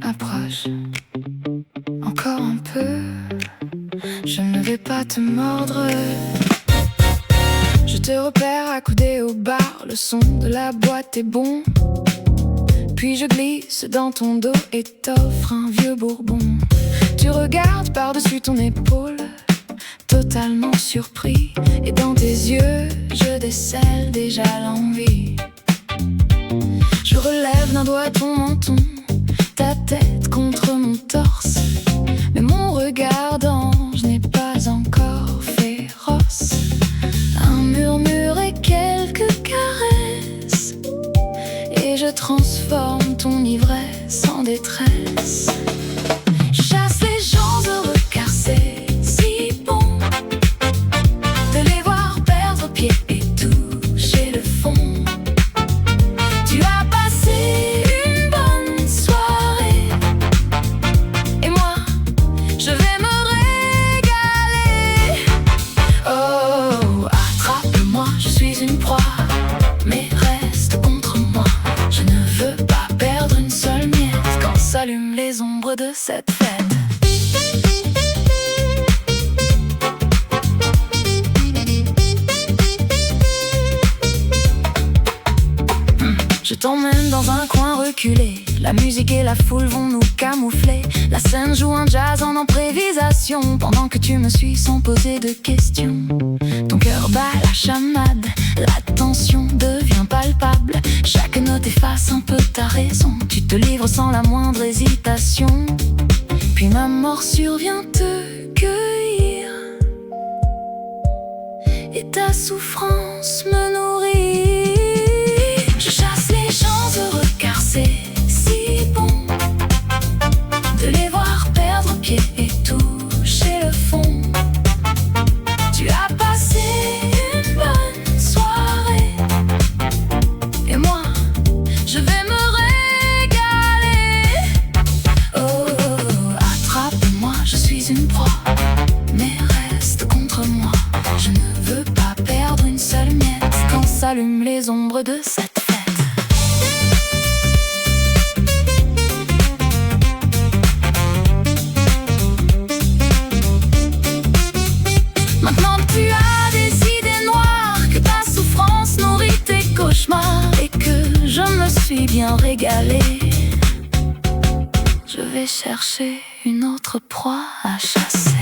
Approche, encore un peu, je ne vais pas te mordre. Je te repère accoudé au bar, le son de la boîte est bon. Puis je glisse dans ton dos et t'offre un vieux bourbon. Tu regardes par-dessus ton épaule, totalement surpris. Et dans tes yeux, je décèle déjà l'envie. Je relève d'un doigt ton menton, ta tête contre mon torse. Mais mon regard d'ange n'est pas encore féroce. Un murmure et quelques caresses, et je transforme ton ivresse en détresse. Je chasse les gens heureux car c'est si bon de les voir perdre pied et toucher le fond. Tu as passé une bonne soirée et moi, je vais me régaler. Oh, attrape-moi, je suis une proie, mais reste contre moi. Je ne veux pas perdre une seule miette quand s'allument les ombres de cette fête. Je t'emmène dans un coin reculé, la musique et la foule vont nous camoufler. La scène joue un jazz en improvisation, pendant que tu me suis sans poser de questions. Ton cœur bat la chamade, la tension devient palpable. Chaque note efface un peu ta raison, tu te livres sans la moindre hésitation. Puis ma morsure vient te cueillir, et ta souffrance me nourrit. Je chasse les gens heureux car c'est si bon de les voir perdre pied et toucher le fond. Tu as passé une bonne soirée et moi, je vais me régaler. Oh, attrape-moi, je suis une proie, mais reste contre moi. Je ne veux pas perdre une seule miette quand s'allument les ombres de cette fête. Maintenant tu as des idées noires, que ta souffrance nourrit tes cauchemars et que je me suis bien régalée, je vais chercher une autre proie à chasser.